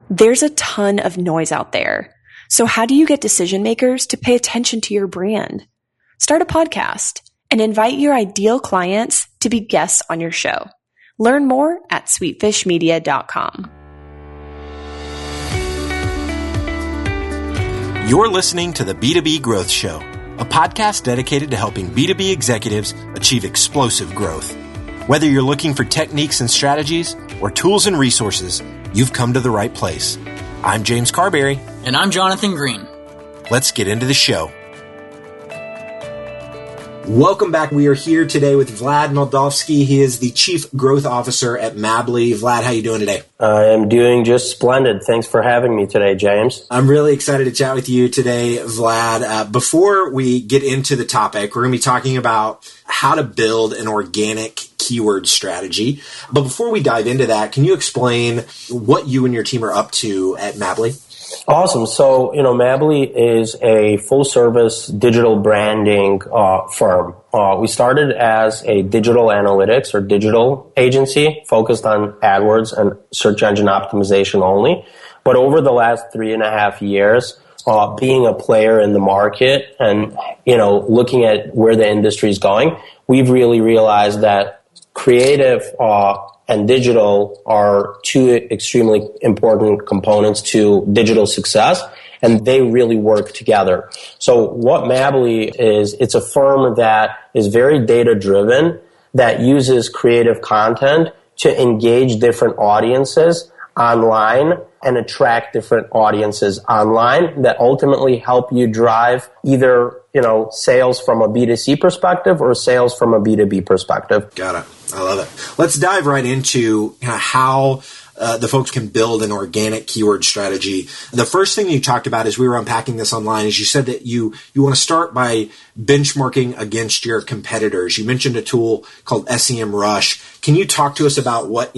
There's a ton of noise out there. So how do you get decision makers to pay attention to your brand? Start a podcast and invite your ideal clients to be guests on your show. Learn more at sweetfishmedia.com. You're listening to the B2B Growth Show, a podcast dedicated to helping B2B executives achieve explosive growth. Whether you're looking for techniques and strategies or tools and resources, you've come to the right place. I'm James Carberry. And I'm Jonathan Green. Let's get into the show. Welcome back. We are here today with Vlad Moldavskiy. He is the Chief Growth Officer at Mabbly. Vlad, how are you doing today? I am doing just splendid. Thanks for having me today, James. I'm really excited to chat with you today, Vlad. Before we get into the topic, we're going to be talking about how to build an organic keyword strategy. But before we dive into that, can you explain what you and your team are up to at Mabbly? Awesome. So, Mabbly is a full-service digital branding firm. We started as a digital analytics or digital agency focused on AdWords and search engine optimization only. But over the last 3.5 years, being a player in the market and, looking at where the industry is going, we've really realized that creative and digital are two extremely important components to digital success, and they really work together. So what Mabbly is, it's a firm that is very data-driven, that uses creative content to engage different audiences online and attract different audiences online that ultimately help you drive either, sales from a B2C perspective or sales from a B2B perspective. Got it. I love it. Let's dive right into how the folks can build an organic keyword strategy. The first thing you talked about as we were unpacking this online is you said that you want to start by benchmarking against your competitors. You mentioned a tool called SEMrush. Can you talk to us about what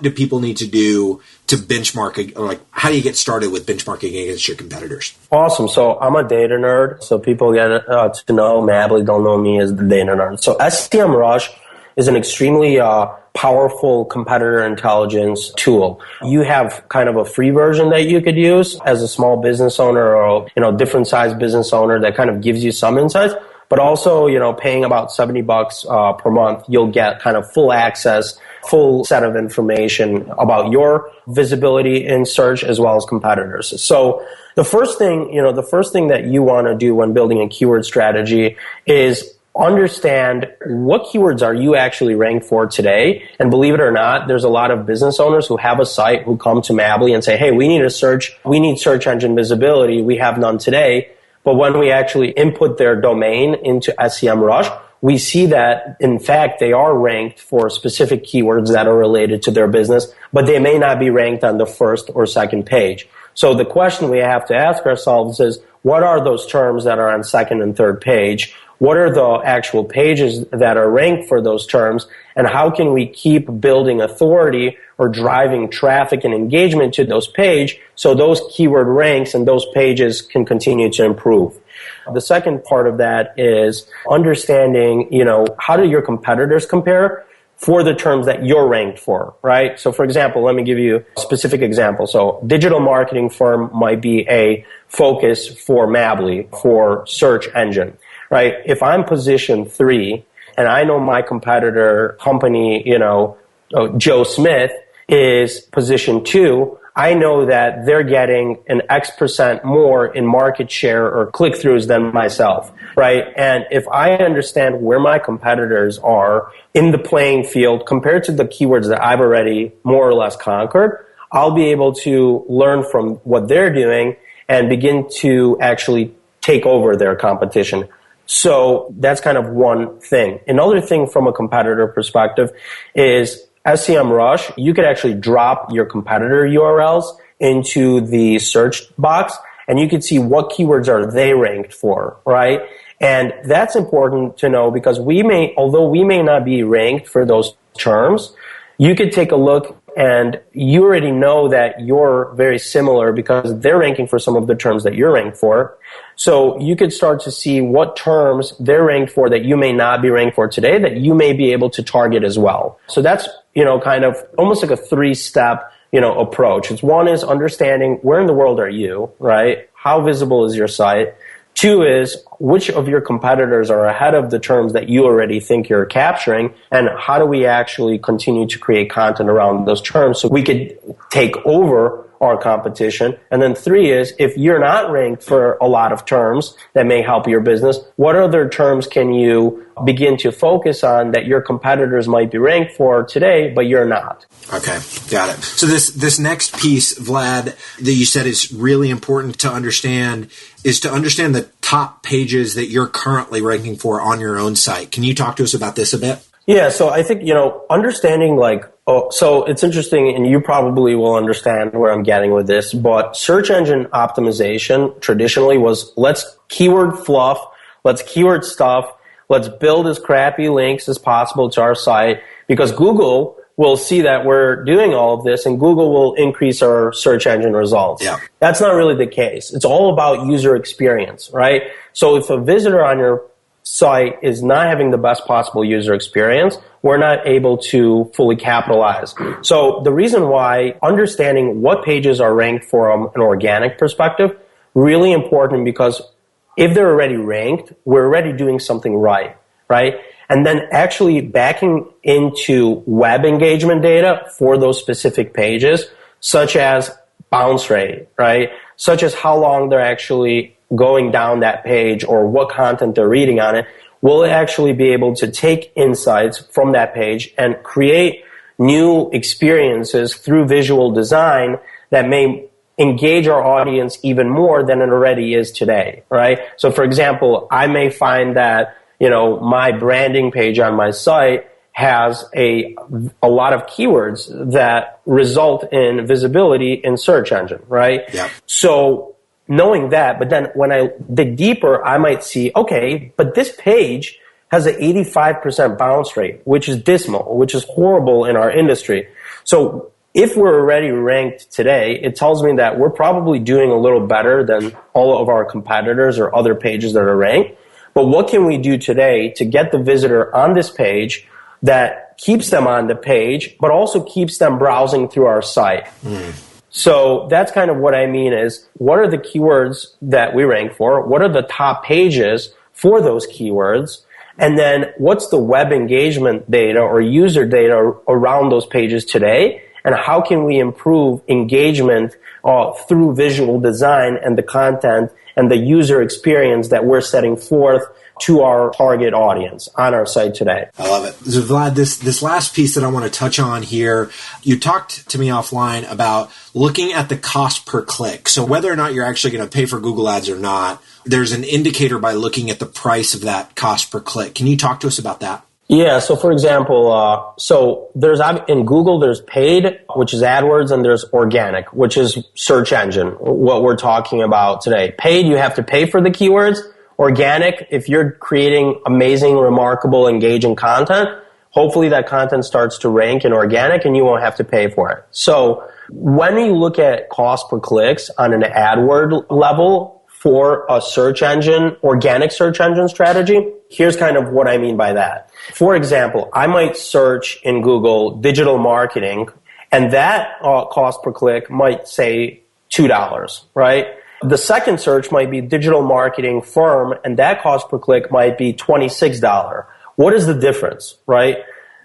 do people need to do to benchmark, or how do you get started with benchmarking against your competitors? Awesome. So I'm a data nerd. So people get to know Mabbly, don't know me as the data nerd. So SEMrush is an extremely powerful competitor intelligence tool. You have kind of a free version that you could use as a small business owner or, different size business owner that kind of gives you some insights. But also, paying about $70 per month, you'll get kind of full access, full set of information about your visibility in search as well as competitors. So the first thing that you want to do when building a keyword strategy is understand what keywords are you actually ranked for today. And believe it or not, there's a lot of business owners who have a site who come to Mabbly and say, hey, we need search engine visibility. We have none today. But when we actually input their domain into SEMrush, we see that, in fact, they are ranked for specific keywords that are related to their business, but they may not be ranked on the first or second page. So the question we have to ask ourselves is, what are those terms that are on second and third page? What are the actual pages that are ranked for those terms? And how can we keep building authority or driving traffic and engagement to those pages so those keyword ranks and those pages can continue to improve? The second part of that is understanding, how do your competitors compare for the terms that you're ranked for, right? So for example, let me give you a specific example. So digital marketing firm might be a focus for Mabbly for search engine. Right? If I'm position 3 and I know my competitor company, Joe Smith is position 2, I know that they're getting an X% more in market share or click-throughs than myself, right? And if I understand where my competitors are in the playing field compared to the keywords that I've already more or less conquered, I'll be able to learn from what they're doing and begin to actually take over their competition. So that's kind of one thing. Another thing from a competitor perspective is SEMrush. You could actually drop your competitor URLs into the search box and you could see what keywords are they ranked for, right? And that's important to know because although we may not be ranked for those terms, you could take a look and you already know that you're very similar because they're ranking for some of the terms that you're ranked for. So you could start to see what terms they're ranked for that you may not be ranked for today that you may be able to target as well. So that's, kind of almost like a 3-step, approach. One is understanding where in the world are you, right? How visible is your site? Two is which of your competitors are ahead of the terms that you already think you're capturing, and how do we actually continue to create content around those terms so we could take over our competition. And then three is, if you're not ranked for a lot of terms that may help your business, what other terms can you begin to focus on that your competitors might be ranked for today, but you're not? Okay, got it. So this next piece, Vlad, that you said is really important to understand is to understand the top pages that you're currently ranking for on your own site. Can you talk to us about this a bit? Yeah, so I think, understanding so it's interesting, and you probably will understand where I'm getting with this, but search engine optimization traditionally was let's keyword fluff, let's keyword stuff, let's build as crappy links as possible to our site, because Google will see that we're doing all of this and Google will increase our search engine results. Yeah. That's not really the case. It's all about user experience, right? So if a visitor on your site is not having the best possible user experience, we're not able to fully capitalize. So the reason why understanding what pages are ranked from an organic perspective, really important, because if they're already ranked, we're already doing something right? And then actually backing into web engagement data for those specific pages, such as bounce rate, right? Such as how long they're actually going down that page or what content they're reading on it, we'll actually be able to take insights from that page and create new experiences through visual design that may engage our audience even more than it already is today, right? So for example, I may find that, my branding page on my site has a lot of keywords that result in visibility in search engine, right? Yeah. So knowing that, but then when I dig deeper, I might see, okay, but this page has an 85% bounce rate, which is dismal, which is horrible in our industry. So if we're already ranked today, it tells me that we're probably doing a little better than all of our competitors or other pages that are ranked. But what can we do today to get the visitor on this page that keeps them on the page, but also keeps them browsing through our site? So that's kind of what I mean is, what are the keywords that we rank for? What are the top pages for those keywords? And then what's the web engagement data or user data around those pages today? And how can we improve engagement through visual design and the content and the user experience that we're setting forth to our target audience on our site today? I love it. So Vlad, this last piece that I want to touch on here, you talked to me offline about looking at the cost per click. So whether or not you're actually going to pay for Google Ads or not, there's an indicator by looking at the price of that cost per click. Can you talk to us about that? Yeah, so for example, so there's in Google, there's paid, which is AdWords, and there's organic, which is search engine, what we're talking about today. Paid, you have to pay for the keywords. Organic, if you're creating amazing, remarkable, engaging content, hopefully that content starts to rank in organic and you won't have to pay for it. So when you look at cost per clicks on an AdWord level for a search engine, organic search engine strategy, here's kind of what I mean by that. For example, I might search in Google digital marketing, and that cost per click might say $2, right? The second search might be digital marketing firm, and that cost per click might be $26. What is the difference, right?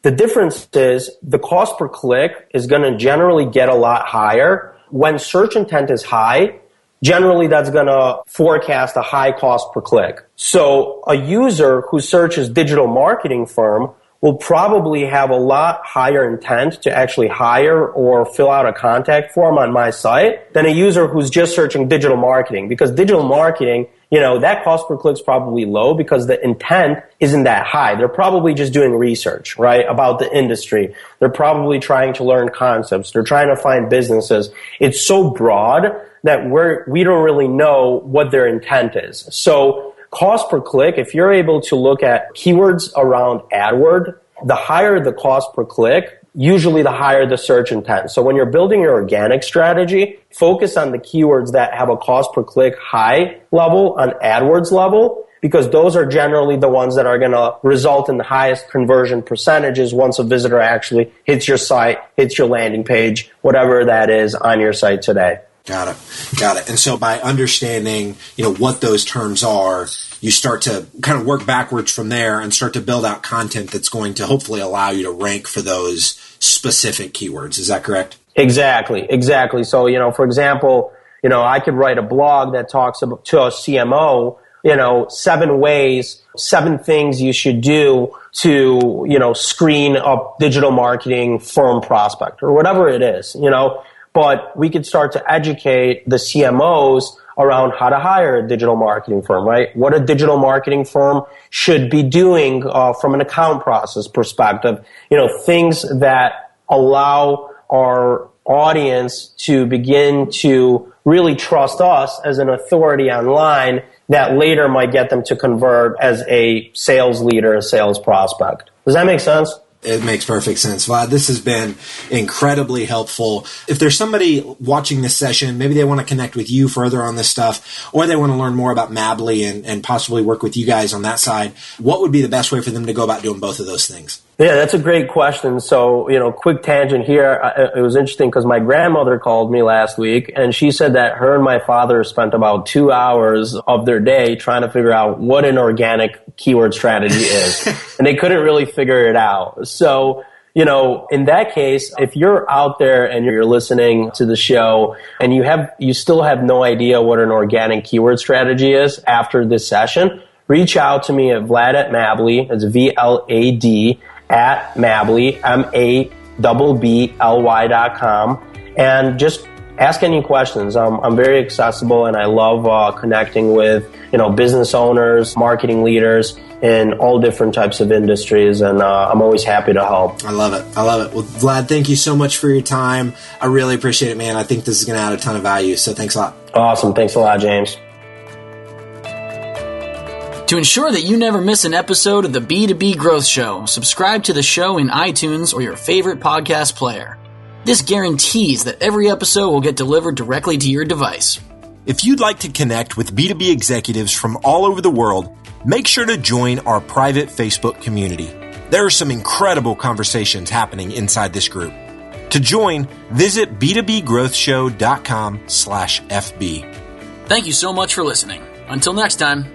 The difference is the cost per click is going to generally get a lot higher. When search intent is high, generally that's going to forecast a high cost per click. So a user who searches digital marketing firm will probably have a lot higher intent to actually hire or fill out a contact form on my site than a user who's just searching digital marketing, because digital marketing, that cost per click is probably low because the intent isn't that high. They're probably just doing research, right, about the industry. They're probably trying to learn concepts. They're trying to find businesses. It's so broad that we don't really know what their intent is. So cost per click, if you're able to look at keywords around AdWord, the higher the cost per click, usually the higher the search intent. So when you're building your organic strategy, focus on the keywords that have a cost per click high level on AdWords level, because those are generally the ones that are going to result in the highest conversion percentages once a visitor actually hits your site, hits your landing page, whatever that is on your site today. Got it. And so by understanding, what those terms are, you start to kind of work backwards from there and start to build out content that's going to hopefully allow you to rank for those specific keywords. Is that correct? Exactly. So, for example, I could write a blog that talks about, to a CMO, 7 things you should do to, screen a digital marketing firm prospect or whatever it is, But we could start to educate the CMOs around how to hire a digital marketing firm, right? What a digital marketing firm should be doing from an account process perspective, things that allow our audience to begin to really trust us as an authority online that later might get them to convert as a sales leader, a sales prospect. Does that make sense? It makes perfect sense, Vlad. This has been incredibly helpful. If there's somebody watching this session, maybe they want to connect with you further on this stuff, or they want to learn more about Mabbly and possibly work with you guys on that side, what would be the best way for them to go about doing both of those things? Yeah, that's a great question. So, quick tangent here. It was interesting because my grandmother called me last week and she said that her and my father spent about 2 hours of their day trying to figure out what an organic keyword strategy is. And they couldn't really figure it out. So, in that case, if you're out there and you're listening to the show and you still have no idea what an organic keyword strategy is after this session, reach out to me at Vlad at Mabbly. It's VLAD at Mabbly, MABBLY.com, and just ask any questions. I'm very accessible and I love connecting with business owners, marketing leaders in all different types of industries, and I'm always happy to help. I love it. Well, Vlad, thank you so much for your time. I really appreciate it, man. I think this is going to add a ton of value, so thanks a lot. Awesome. Thanks a lot, James. To ensure that you never miss an episode of the B2B Growth Show, subscribe to the show in iTunes or your favorite podcast player. This guarantees that every episode will get delivered directly to your device. If you'd like to connect with B2B executives from all over the world, make sure to join our private Facebook community. There are some incredible conversations happening inside this group. To join, visit b2bgrowthshow.com/FB. Thank you so much for listening. Until next time.